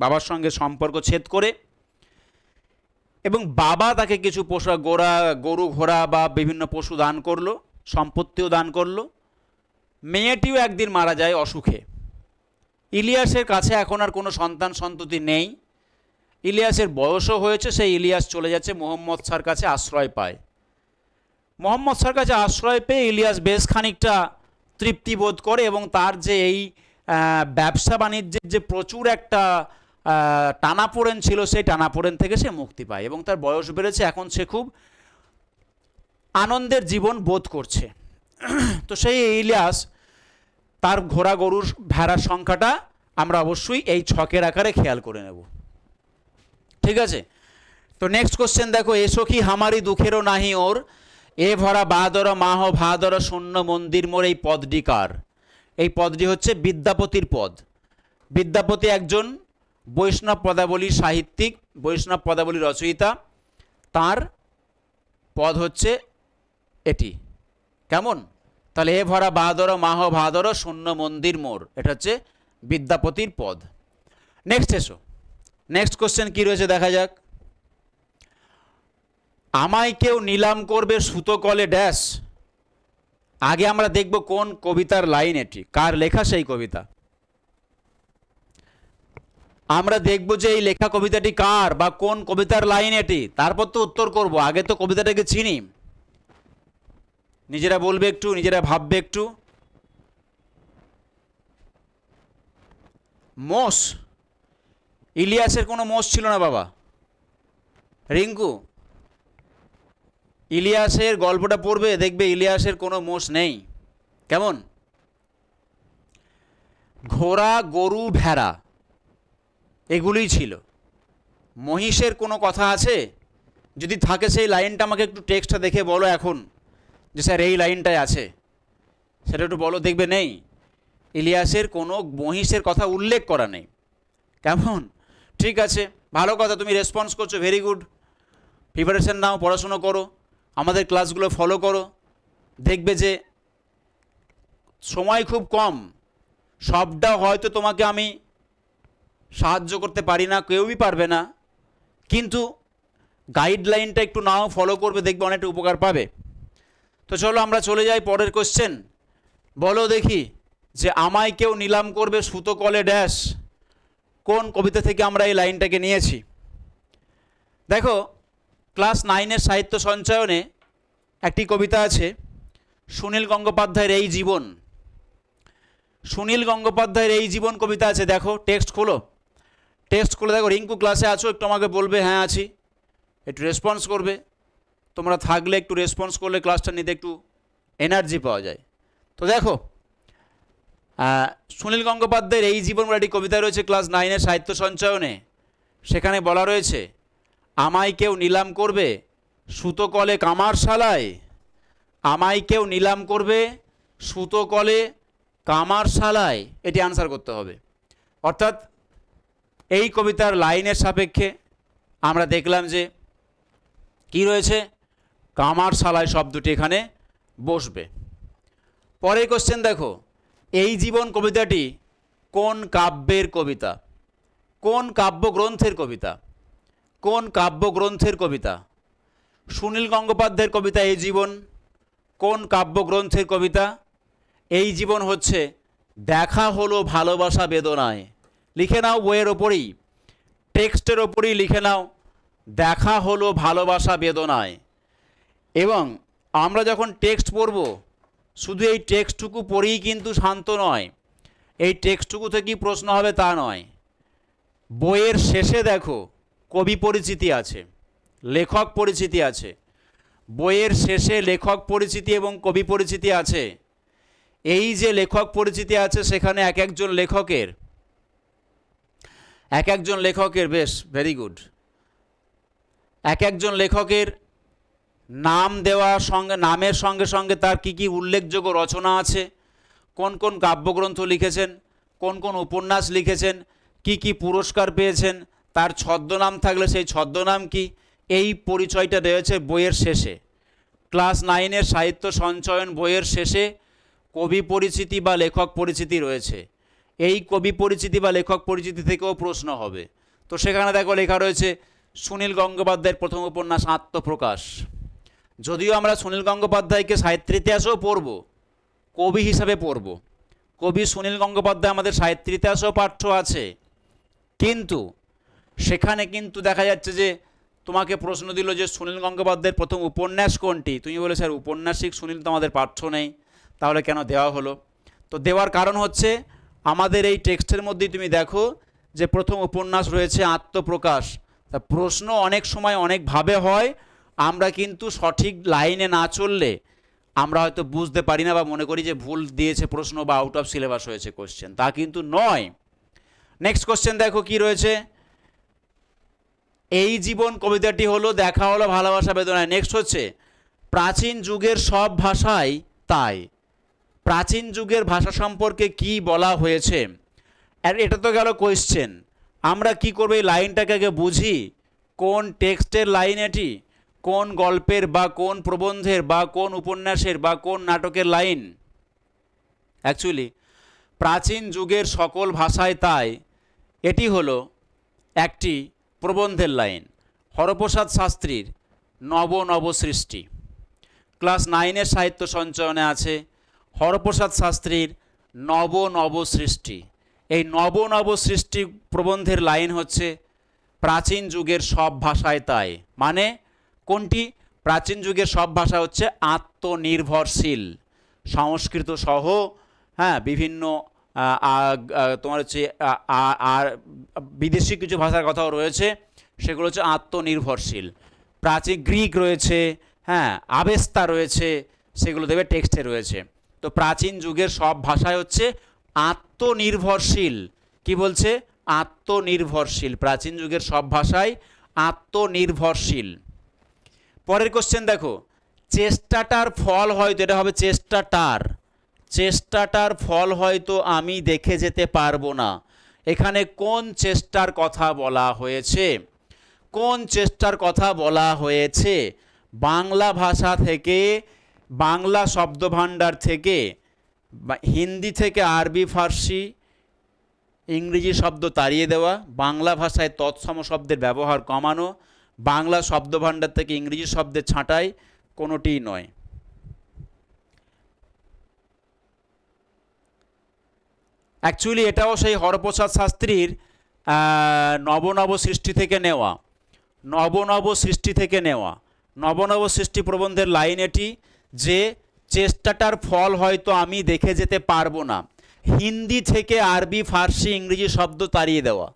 বাবার সঙ্গে সম্পর্ক ছেদ করে। এবং বাবা তাকে কিছু গরু, ঘোড়া বা বিভিন্ন পশু দান করলো, সম্পত্তিও দান করলো। মেয়েটিও একদিন মারা যায় অসুখে। ইলিয়াসের কাছে এখন আর কোনো সন্তান সন্ততি নেই। ইলিয়াসের বয়সও হয়েছে। সেই ইলিয়াস চলে যাচ্ছে মোহাম্মদ শাহর কাছে, আশ্রয় পায়। মোহাম্মদ শাহর কাছে আশ্রয় পেয়ে ইলিয়াস বেশ খানিকটা তৃপ্তি বোধ করে এবং তার যে এই ব্যবসা বাণিজ্যের যে প্রচুর একটা টানাপোড়েন ছিল, সেই টানাপোড়েন থেকে সে মুক্তি পায় এবং তার বয়স বেড়েছে। এখন সে খুব আনন্দের জীবন বোধ করছে। তো সেই ইলিয়াস তার ঘোড়া, গরুর, ভেড়ার সংখ্যাটা আমরা অবশ্যই এই ছকের আকারে খেয়াল করে নেব। ঠিক আছে? তো নেক্সট কোশ্চেন দেখো, এসো কি হামারি দুঃখেরও নাহি ওর, এ ভরা বাদর মাহ ভাদর শূন্য মন্দির মোর। এই পদটি কার? এই পদটি হচ্ছে বিদ্যাপতির পদ। বিদ্যাপতি একজন বৈষ্ণব পদাবলী সাহিত্যিক, বৈষ্ণব পদাবলী রচয়িতা। তার পদ হচ্ছে এটি। কেমন? তাহলে এ ভরা বাদর মাহ ভাদর শূন্য মন্দির মোর, এটা হচ্ছে বিদ্যাপতির পদ। নেক্সট এসো, নেক্সট কোশ্চেন কি রয়েছে দেখা যাক। আমায় কেউ নিলাম করবে সুতো কলে ড্যাশ। আগে আমরা দেখব কোন কবিতার লাইন এটি, কার লেখা সেই কবিতা। আমরা দেখব যে এই লেখা কবিতাটি কার বা কোন কবিতার লাইন এটি, তারপর তো উত্তর করব। আগে তো কবিতাটাকে চিনি। নিজেরা বলবে একটু, নিজেরা ভাববে একটু। মোষ? ইলিয়াসের কোনো মোষ ছিল না বাবা। রিঙ্কু, ইলিয়াসের গল্পটা পড়বে, দেখবে ইলিয়াসের কোনো মোষ নেই। কেমন? ঘোড়া, গরু, ভেড়া এগুলোই ছিল। মহিষের কোনো কথা আছে? যদি থাকে সেই লাইনটা আমাকে একটু টেক্সটটা দেখে বলো এখন, যে স্যার এই লাইনটাই আছে, সেটা একটু বলো। দেখবে নেই, ইলিয়াসের কোনো মহিষের কথা উল্লেখ করা নেই। কেমন? ঠিক আছে, ভালো কথা, তুমি রেসপন্স করছো, ভেরি গুড। প্রিপারেশন নাও, পড়াশুনো করো, আমাদের ক্লাসগুলো ফলো করো। দেখবে যে সময় খুব কম, সবটা হয়তো তোমাকে আমি সাহায্য করতে পারি না, কেউই পারবে না, কিন্তু গাইডলাইনটা একটু নাও, ফলো করবে, দেখবে অনেকটা উপকার পাবে। তো চলো আমরা চলে যাই পরের কোশ্চেন। বলো দেখি যে আমায় কেউ নিলাম করবে সুতো কলে ড্যাশ, কোন কবিতা থেকে আমরা এই লাইনটাকে নিয়েছি? দেখো, ক্লাস 9-এর সাহিত্য সঞ্চয়নে একটি কবিতা আছে, সুনীল গঙ্গোপাধ্যায়ের এই জীবন। সুনীল গঙ্গোপাধ্যায়ের এই জীবন কবিতা আছে। দেখো টেক্সট খোলো, টেক্সট খুলে দেখো। রিঙ্কু ক্লাসে আছো? একটু আমাকে বলবে হ্যাঁ আছি। একটু রেসপন্স করবে। তোমরা থাকলে একটু রেসপন্স করলে ক্লাসটা নিতে একটু এনার্জি পাওয়া যায়। তো দেখো, সুনীল গঙ্গোপাধ্যায়ের এই জীবন বলে একটি কবিতা রয়েছে ক্লাস 9-এর সাহিত্য সঞ্চয়নে। সেখানে বলা রয়েছে, আমায় কেউ নিলাম করবে সুতো কলে কামারশালায়, আমায় কেউ নিলাম করবে সুতো কলে কামারশালায়। এটি আনসার করতে হবে। অর্থাৎ এই কবিতার লাইনের সাপেক্ষে আমরা দেখলাম যে কি রয়েছে, কামারশালায় শব্দটি এখানে বসবে। পরের কোশ্চেন দেখো, এই জীবন কবিতাটি কোন কাব্যের কবিতা? কোন কাব্যগ্রন্থের কবিতা? কোন কাব্যগ্রন্থের কবিতা? সুনীল গঙ্গোপাধ্যায়ের কবিতা এই জীবন কোন কাব্যগ্রন্থের কবিতা? এই জীবন হচ্ছে দেখা হলো ভালোবাসা বেদনায়। লিখে নাও, বইয়ের ওপরেই, টেক্সটের ওপরেই লিখে নাও, দেখা হলো ভালোবাসা বেদনায়। এবং আমরা যখন টেক্সট পড়ব, শুধু এই টেক্সটটুকু পড়েই কিন্তু শান্ত নয়, এই টেক্সটটুকু থেকেই প্রশ্ন হবে তা নয়। বইয়ের শেষে দেখো কবি পরিচিতি আছে, লেখক পরিচিতি আছে। বইয়ের শেষে লেখক পরিচিতি এবং কবি পরিচিতি আছে। এই যে লেখক পরিচিতি আছে, সেখানে এক একজন লেখকের বেশ ভেরি গুড, এক একজন লেখকের নাম দেওয়ার সঙ্গে, নামের সঙ্গে সঙ্গে তার কি কি উল্লেখযোগ্য রচনা আছে, কোন কোন কাব্যগ্রন্থ লিখেছেন, কোন কোন উপন্যাস লিখেছেন, কি কি পুরস্কার পেয়েছেন, তার ছদ্মনাম থাকলে সেই ছদ্মনাম কি, এই পরিচয়টা রয়েছে বইয়ের শেষে। ক্লাস 9-এর সাহিত্য সঞ্চয়ন বইয়ের শেষে কবি পরিচিতি বা লেখক পরিচিতি রয়েছে। এই কবি পরিচিতি বা লেখক পরিচিতি থেকেও প্রশ্ন হবে। তো সেখানে দেখো লেখা রয়েছে সুনীল গঙ্গোপাধ্যায়ের প্রথম উপন্যাস আত্মপ্রকাশ। যদিও আমরা সুনীল গঙ্গোপাধ্যায়কে সাহিত্যের ইতিহাসেও পড়ব, কবি হিসাবে পড়ব, কবি সুনীল গঙ্গোপাধ্যায় আমাদের সাহিত্যের ইতিহাসেও পাঠ্য আছে, কিন্তু সেখানে কিন্তু দেখা যাচ্ছে যে তোমাকে প্রশ্ন দিল যে সুনীল গঙ্গোপাধ্যায়ের প্রথম উপন্যাস কোনটি, তুমি বলে স্যার উপন্যাসিক সুনীল তো আমাদের পাঠ্য নেই, তাহলে কেন দেওয়া হলো? তো দেওয়ার কারণ হচ্ছে আমাদের এই টেক্সটের মধ্যেই তুমি দেখো যে প্রথম উপন্যাস রয়েছে আত্মপ্রকাশ। তা প্রশ্ন অনেক সময় অনেকভাবে হয়, আমরা কিন্তু সঠিক লাইনে না চললে আমরা হয়তো বুঝতে পারি না বা মনে করি যে ভুল দিয়েছে প্রশ্ন বা আউট অফ সিলেবাস হয়েছে কোশ্চেন, তা কিন্তু নয়। নেক্সট কোশ্চেন দেখো কি রয়েছে, এই জীবন কবিতাটি হলো দেখা হলো ভালোবাসা বেদনায়। নেক্সট হচ্ছে প্রাচীন যুগের সব ভাষাই তাই। প্রাচীন যুগের ভাষা সম্পর্কে কি বলা হয়েছে? আর এটা তো গেল কোয়েশ্চেন। আমরা কি করব, এই লাইনটাকে আগে বুঝি, কোন টেক্সটের লাইন এটি, কোন গল্পের বা কোন প্রবন্ধের বা কোন উপন্যাসের বা কোন নাটকের লাইন। অ্যাকচুয়ালি প্রাচীন যুগের সকল ভাষায় তাই এটি হলো একটি প্রবন্ধের লাইন, হরপ্রসাদ শাস্ত্রীর নব নব সৃষ্টি। ক্লাস 9-এর সাহিত্য সঞ্চয়নে আছে হরপ্রসাদ শাস্ত্রীর নব নব সৃষ্টি। এই নব নব সৃষ্টি প্রবন্ধের লাইন হচ্ছে প্রাচীন যুগের সব ভাষায় তাই। মানে কোনটি? প্রাচীন যুগের সব ভাষা হচ্ছে আত্মনির্ভরশীল, সংস্কৃত সহ, হ্যাঁ, বিভিন্ন তোমার হচ্ছে আর বিদেশি কিছু ভাষার কথাও রয়েছে, সেগুলো হচ্ছে আত্মনির্ভরশীল। প্রাচীন গ্রিক রয়েছে, হ্যাঁ, আবেস্তা রয়েছে, সেগুলো দেবে টেক্সটে রয়েছে। তো প্রাচীন যুগের সব ভাষায় হচ্ছে আত্মনির্ভরশীল। কি বলছে? আত্মনির্ভরশীল। প্রাচীন যুগের সব ভাষায় আত্মনির্ভরশীল। পরের কোশ্চেন দেখো, চেষ্টাটার ফল হয়তো, এটা হবে চেষ্টাটার ফল হয়তো আমি দেখে যেতে পারবো না। এখানে কোন চেষ্টার কথা বলা হয়েছে? কোন চেষ্টার কথা বলা হয়েছে? বাংলা ভাষা থেকে, বাংলা শব্দভাণ্ডার থেকে, হিন্দি থেকে আরবি ফার্সি ইংরেজি শব্দ তাড়িয়ে দেওয়া, বাংলা ভাষায় তৎসম শব্দের ব্যবহার কমানো, বাংলা শব্দভাণ্ডার থেকে ইংরেজি শব্দের ছাঁটাই, কোনোটিই নয়। অ্যাকচুয়ালি এটাও সেই হরপ্রসাদ শাস্ত্রীর নবনব সৃষ্টি থেকে নেওয়া, নবনব সৃষ্টি থেকে নেওয়া। নবনব সৃষ্টি প্রবন্ধের লাইন এটি যে চেষ্টাটার ফল হয়তো আমি দেখে যেতে পারবো না, হিন্দি থেকে আরবি ফার্সি ইংরেজি শব্দ তাড়িয়ে দেওয়া,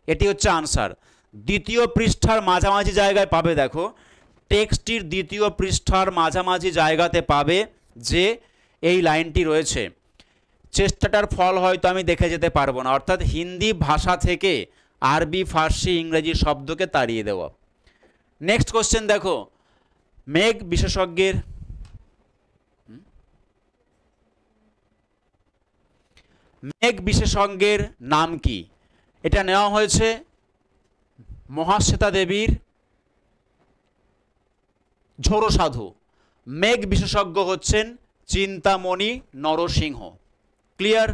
এটি হচ্ছে আনসার। দ্বিতীয় পৃষ্ঠার মাঝামাঝি জায়গায় পাবে, দেখো টেক্সটটির দ্বিতীয় পৃষ্ঠার মাঝামাঝি জায়গাতে পাবে যে এই লাইনটি রয়েছে। চেষ্টাটার ফল হয়তো আমি দেখে যেতে পারবো না, অর্থাৎ হিন্দি ভাষা থেকে আরবি, ফার্সি, ইংরেজি শব্দকে তাড়িয়ে দেওয়া। নেক্সট কোশ্চেন দেখো, মেঘ বিশেষজ্ঞের মেঘ বিশেষজ্ঞের নাম কি? এটা নেওয়া হয়েছে মহাশ্বেতা দেবীর ঝোড়ো সাধু। মেঘ বিশেষজ্ঞ হচ্ছেন চিন্তামণি নরসিংহ। ক্লিয়ার?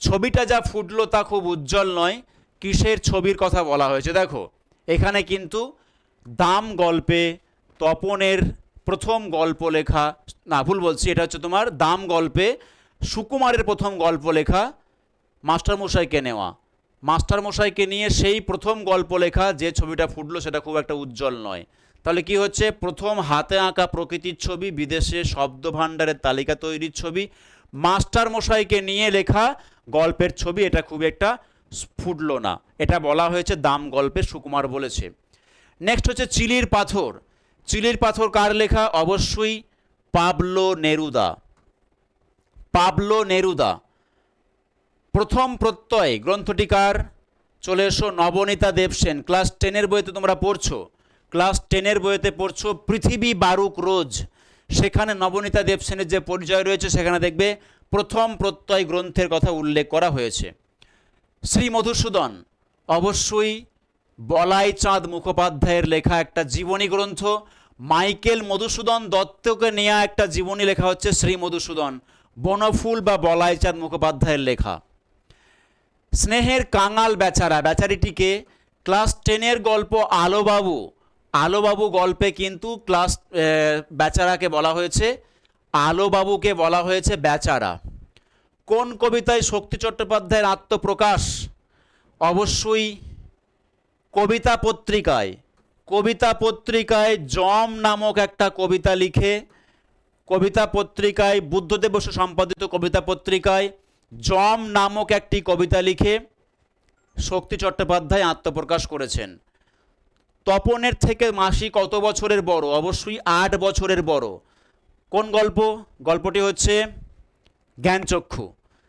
ছবিটা যা ফুটলো তা খুব উজ্জ্বল নয়। কিসের ছবির কথা বলা হয়েছে দেখো, এখানে কিন্তু দাম গল্পে তপনের প্রথম গল্প লেখা, না ভুল বলছি, এটা হচ্ছে তোমার দাম গল্পে সুকুমারের প্রথম গল্প লেখা, মাস্টারমশাইকে নেওয়া। মাস্টারমশাইকে নিয়ে সেই প্রথম গল্প লেখা যে ছবিটা ফুটলো সেটা খুব একটা উজ্জ্বল নয়। তাহলে কি হচ্ছে, প্রথম হাতে আঁকা প্রকৃতির ছবি, বিদেশে শব্দ ভাণ্ডারের তালিকা তৈরির ছবি, মাস্টারমশাইকে নিয়ে লেখা গল্পের ছবি, এটা খুব একটা ফুটলো না। এটা বলা হয়েছে দাম গল্পের সুকুমার বলেছে। নেক্সট হচ্ছে চিলির পাথর। চিলির পাথর কার লেখা? অবশ্যই পাবলো নেরুদা। Pablo Neruda. প্রথম প্রত্যয় গ্রন্থটি কার? চলে এসো, নবনীতা দেবসেন। ক্লাস 10-এর বইতে তোমরা পড়ছো, ক্লাস 10-এর বইতে পড়ছো পৃথিবী বারুক রোজ, সেখানে নবনীতা দেবসেনের যে পরিচয় রয়েছে সেখানে দেখবে প্রথম প্রত্যয় গ্রন্থের কথা উল্লেখ করা হয়েছে। শ্রী মধুসূদন অবশ্যই বলাই চাঁদ মুখোপাধ্যায়ের লেখা একটা জীবনী গ্রন্থ। মাইকেল মধুসূদন দত্তকে নেওয়া একটা জীবনী লেখা হচ্ছে শ্রী মধুসূদন, বনফুল বা বলাই চাঁদ মুখোপাধ্যায়ের লেখা। স্নেহের কাঙাল বেচারা, বেচারিটিকে ক্লাস 10-এর গল্প আলোবাবু, আলোবাবু গল্পে কিন্তু ক্লাস বেচারাকে বলা হয়েছে, আলোবাবুকে বলা হয়েছে বেচারা। কোন কবিতায় শক্তি চট্টোপাধ্যায়ের আত্মপ্রকাশ? অবশ্যই কবিতা পত্রিকায়। কবিতা পত্রিকায় জম নামক একটা কবিতা লিখে, কবিতা পত্রিকায় বুদ্ধদেব বসু সম্পাদিত কবিতা পত্রিকায় জম নামক একটি কবিতা লিখে শক্তি চট্টোপাধ্যায় আত্মপ্রকাশ করেছেন। তপনের থেকে মাসি কত বছরের বড়? অবশ্যই 8 বছরের বড়। কোন গল্প? গল্পটি হচ্ছে জ্ঞানচক্ষু।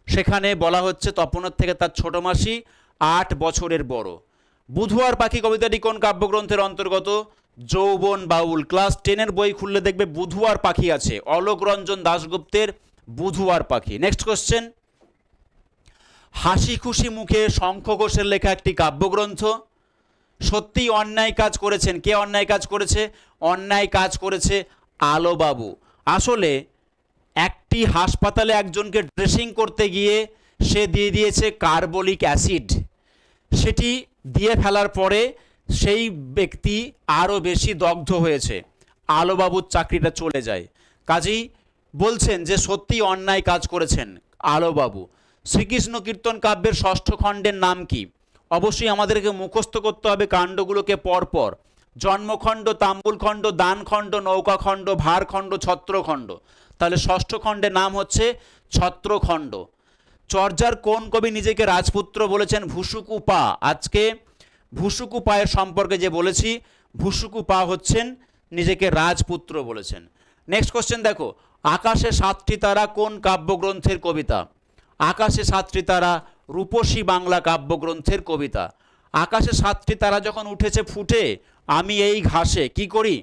সেখানে বলা হচ্ছে তপনের থেকে তার ছোট মাসি 8 বছরের বড়। বুধুয়ার পাখি কবিতাটি কোন কাব্যগ্রন্থের অন্তর্গত? যৌবন বাউল। ক্লাস 10-এর বই খুললে দেখবে বুধুয়ার পাখি আছে, অলোক রঞ্জন দাশগুপ্তের বুধুয়ার পাখি। নেক্সট কোশ্চেন, হাসি খুশি মুখে শঙ্খ ঘোষের লেখা একটি কাব্যগ্রন্থ। সত্যি অন্যায় কাজ করেছেন। কে অন্যায় কাজ করেছে? অন্যায় কাজ করেছে আলোবাবু। আসলে একটি হাসপাতালে একজনকে ড্রেসিং করতে গিয়ে সে দিয়ে দিয়েছে কার্বলিক অ্যাসিড। সেটি দিয়ে ফেলার পরে সেই ব্যক্তি আরও বেশি দগ্ধ হয়েছে, আলোবাবুর চাকরিটা চলে যায়। কাজেই বলছেন যে সত্যি অন্যায় কাজ করেছেন আলোবাবু। শ্রীকৃষ্ণ কীর্তন কাব্যের 6ষ্ঠ খণ্ডের নাম কি? অবশ্যই আমাদেরকে মুখস্থ করতে হবে কাণ্ডগুলোকে পরপর। জন্মখণ্ড, তাম্বুলখণ্ড, দানখণ্ড, নৌকাখণ্ড, ভারখণ্ড, ছত্রখণ্ড। তাহলে 6ষ্ঠ খণ্ডের নাম হচ্ছে ছত্রখণ্ড। চর্যার কোন কবি নিজেকে রাজপুত্র বলেছেন? ভুসুকু পা। আজকে ভুসুকু পায়ের সম্পর্কে যে বলেছি, ভুসুকু পা হচ্ছেন নিজেকে রাজপুত্র বলেছেন। নেক্সট কোশ্চেন দেখো, আকাশে 7টি তারা কোন কাব্যগ্রন্থের কবিতা? আকাশে 7টি তারা রূপসী বাংলা কাব্যগ্রন্থের কবিতা। আকাশে 7টি তারা যখন উঠেছে ফুটে আমি এই ঘাসে, কি করি?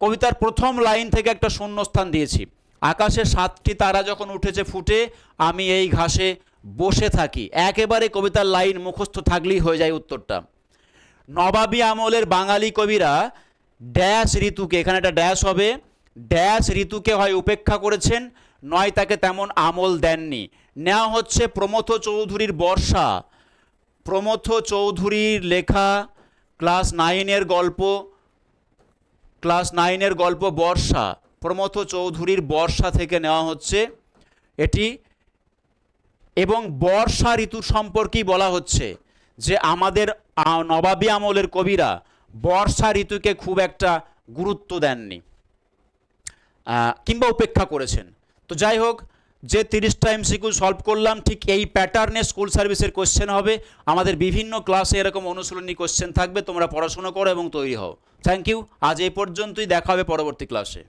কবিতার প্রথম লাইন থেকে একটা শূন্যস্থান দিয়েছি। আকাশে 7টি তারা যখন উঠেছে ফুটে আমি এই ঘাসে বসে থাকি। একেবারে কবিতার লাইন মুখস্থ থাকলেই হয়ে যায় উত্তরটা। নবাবী আমলের বাঙালি কবিরা ড্যাশ ঋতুকে, এখানে একটা ড্যাশ হবে, ড্যাশ ঋতুকে হয় উপেক্ষা করেছেন, নয় তাকে তেমন আমল দেননি। নেওয়া হচ্ছে প্রমথ চৌধুরীর বর্ষা। প্রমথ চৌধুরীর লেখা ক্লাস 9-এর গল্প, ক্লাস 9-এর গল্প বর্ষা। প্রমথ চৌধুরীর বর্ষা থেকে নেওয়া হচ্ছে এটি। এবং বর্ষা ঋতু সম্পর্কেই বলা হচ্ছে যে আমাদের নবাবী আমলের কবিরা বর্ষা ঋতুকে খুব একটা গুরুত্ব দেননি কিংবা উপেক্ষা করেছেন। তো যাই হোক, যে 30টা এমসিকিউ সলভ করলাম ঠিক এই প্যাটার্নে স্কুল সার্ভিসের কোশ্চেন হবে। আমাদের বিভিন্ন ক্লাসে এরকম অনুশীলনী কোশ্চেন থাকবে, তোমরা পড়াশোনা করো এবং তৈরি হও। থ্যাংক ইউ, আজ এই পর্যন্তই, দেখা হবে পরবর্তী ক্লাসে।